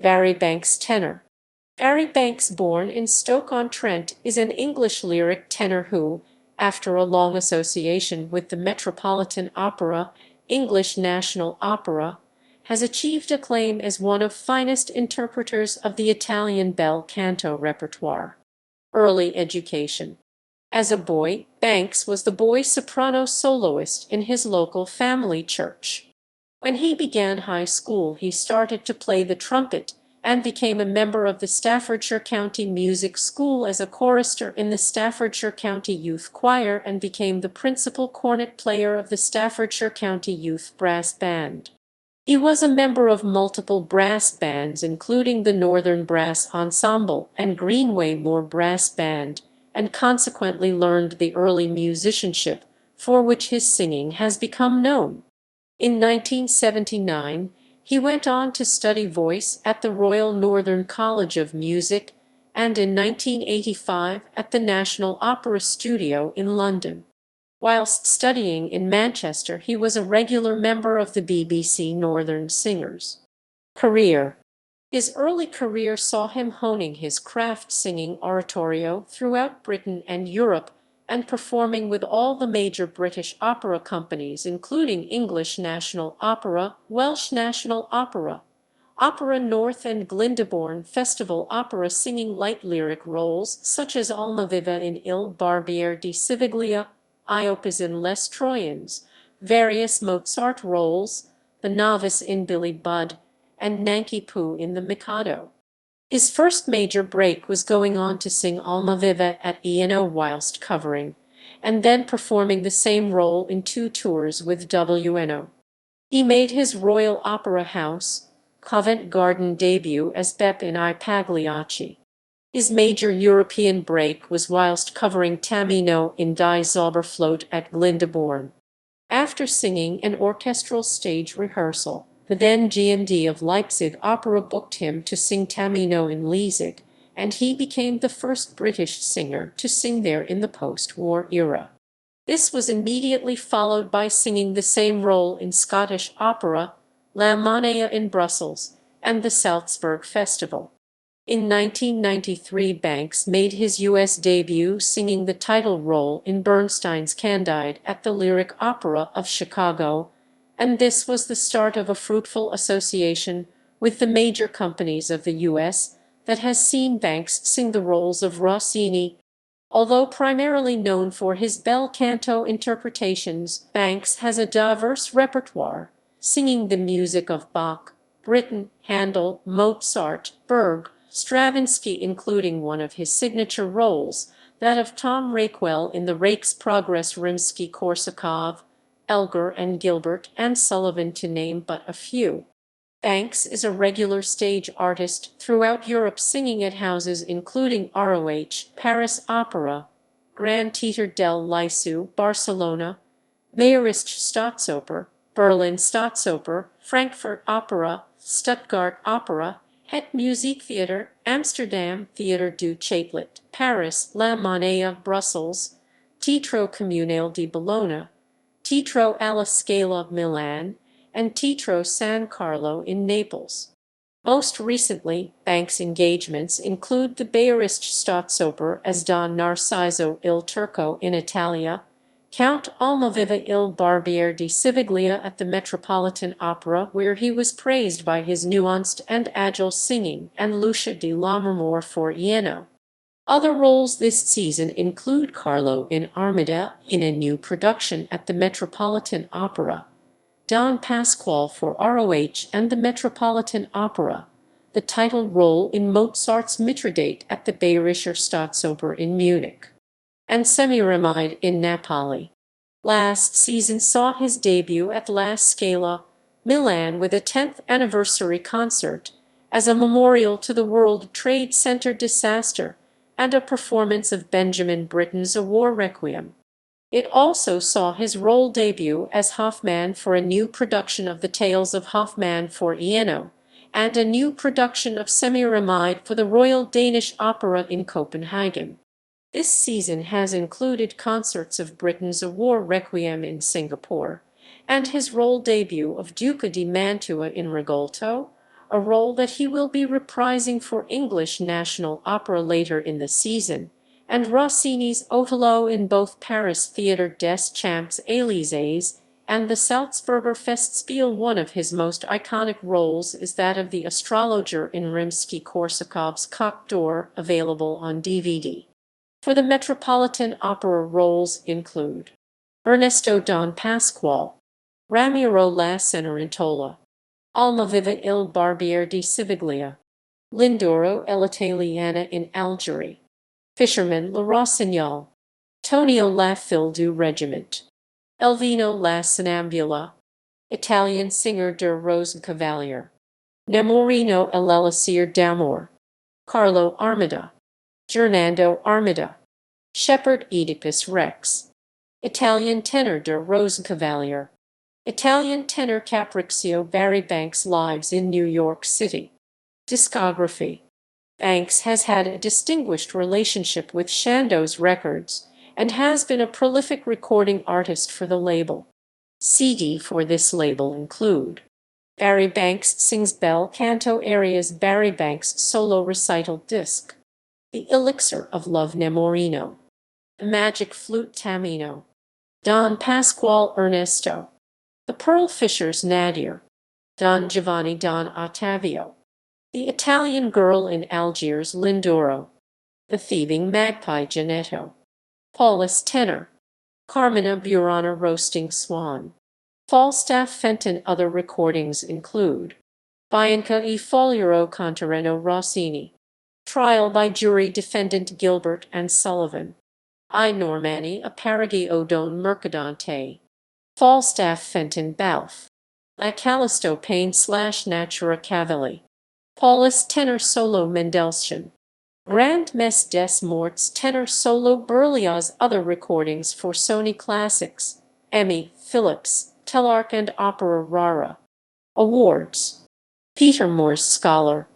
Barry Banks tenor. Barry Banks, born in Stoke-on-Trent, is an English lyric tenor who, after a long association with the Metropolitan Opera, English National Opera, has achieved acclaim as one of finest interpreters of the Italian bel canto repertoire. Early education. As a boy, Banks was the boy soprano soloist in his local family church. When he began high school, he started to play the trumpet and became a member of the Staffordshire County Music School as a chorister in the Staffordshire County Youth Choir and became the principal cornet player of the Staffordshire County Youth Brass Band. He was a member of multiple brass bands, including the Northern Brass Ensemble and Greenway Moor Brass Band, and consequently learned the early musicianship for which his singing has become known. In 1979, he went on to study voice at the Royal Northern College of Music and in 1985 at the National Opera Studio in London. Whilst studying in Manchester, he was a regular member of the BBC Northern Singers. Career. His early career saw him honing his craft singing oratorio throughout Britain and Europe and performing with all the major British opera companies, including English National Opera, Welsh National Opera, Opera North and Glyndebourne Festival Opera, singing light lyric roles such as Almaviva in Il Barbiere di Siviglia, Iopas in Les Troyens, various Mozart roles, the novice in Billy Budd, and Nanki Poo in The Mikado. His first major break was going on to sing Almaviva at ENO whilst covering, and then performing the same role in 2 tours with WNO. He made his Royal Opera House, Covent Garden debut as Beppe in I Pagliacci. His major European break was whilst covering Tamino in Die Zauberflöte at Glyndebourne. After singing an orchestral stage rehearsal, the then GMD of Leipzig Opera booked him to sing Tamino in Leipzig, and he became the first British singer to sing there in the post-war era. This was immediately followed by singing the same role in Scottish opera, La Monnaie in Brussels, and the Salzburg Festival. In 1993, Banks made his U.S. debut singing the title role in Bernstein's Candide at the Lyric Opera of Chicago, and this was the start of a fruitful association with the major companies of the U.S. that has seen Banks sing the roles of Rossini. Although primarily known for his bel canto interpretations, Banks has a diverse repertoire, singing the music of Bach, Britten, Handel, Mozart, Berg, Stravinsky, including one of his signature roles, that of Tom Rakewell in the Rake's Progress, Rimsky-Korsakov, Elgar and Gilbert and Sullivan, to name but a few. Banks is a regular stage artist throughout Europe, singing at houses including ROH, Paris Opera, Grand Theater del Liceu, Barcelona, Bayerische Staatsoper, Berlin Staatsoper, Frankfurt Opera, Stuttgart Opera, Het Muziektheater, Amsterdam Theater du Chaplet, Paris, La Monnaie, Brussels, Teatro Comunale di Bologna, Teatro alla Scala Milan, and Teatro San Carlo in Naples. Most recently, Banks' engagements include the Bayerische Staatsoper as Don Narciso il Turco in Italia, Count Almaviva il Barbiere di Siviglia at the Metropolitan Opera, where he was praised by his nuanced and agile singing, and Lucia di Lammermoor for ENO. Other roles this season include Carlo in Armida in a new production at the Metropolitan Opera, Don Pasquale for ROH and the Metropolitan Opera, the title role in Mozart's Mithridate at the Bayerischer Staatsoper in Munich, and Semiramide in Napoli. Last season saw his debut at La Scala, Milan, with a 10th anniversary concert as a memorial to the World Trade Center disaster and a performance of Benjamin Britten's A War Requiem. It also saw his role debut as Hoffmann for a new production of The Tales of Hoffmann for ENO, and a new production of Semiramide for the Royal Danish Opera in Copenhagen. This season has included concerts of Britten's A War Requiem in Singapore, and his role debut of Duca di Mantua in Rigoletto, a role that he will be reprising for English National Opera later in the season, and Rossini's Otello in both Paris Théâtre des Champs-Élysées and the Salzburger Festspiel. One of his most iconic roles is that of the astrologer in Rimsky-Korsakov's Coq d'Or, available on DVD. For the Metropolitan Opera, roles include Ernesto Don Pasquale, Ramiro la Cenerentola, Almaviva il Barbiere di Siviglia, Lindoro e l'Italiana in Algerie, Fisherman la Rossignol, Tonio la Fille du Regiment, Elvino la Sonnambula, Italian singer der Rosenkavalier, Nemorino e l'Elixir d'Amor, Carlo Armida, Gernando Armida, Shepherd Oedipus Rex, Italian tenor der Rosenkavalier, Italian tenor Capriccio Barry Banks lives in New York City. Discography. Banks has had a distinguished relationship with Chandos Records and has been a prolific recording artist for the label. CD for this label include Barry Banks Sings Bel Canto Arias, Barry Banks Solo Recital Disc, The Elixir of Love Nemorino, The Magic Flute Tamino, Don Pasquale Ernesto, The Pearl Fishers Nadir, Don Giovanni Don Ottavio, The Italian Girl in Algiers Lindoro, The Thieving Magpie Janetto, Paulus Tenor, Carmina Burana Roasting Swan, Falstaff Fenton. Other recordings include Bianca e Foliero Contareno Rossini, Trial by Jury Defendant Gilbert and Sullivan, I Normani a Parody Odone Mercadante, Falstaff Fenton Balfe, La Callisto Payne / Natura Cavalli, Paulus Tenor Solo Mendelssohn, Grand Messe des Morts Tenor Solo Berlioz. Other recordings for Sony Classics, Emmy, Philips, Telarc and Opera Rara. Awards. Peter Morse Scholar.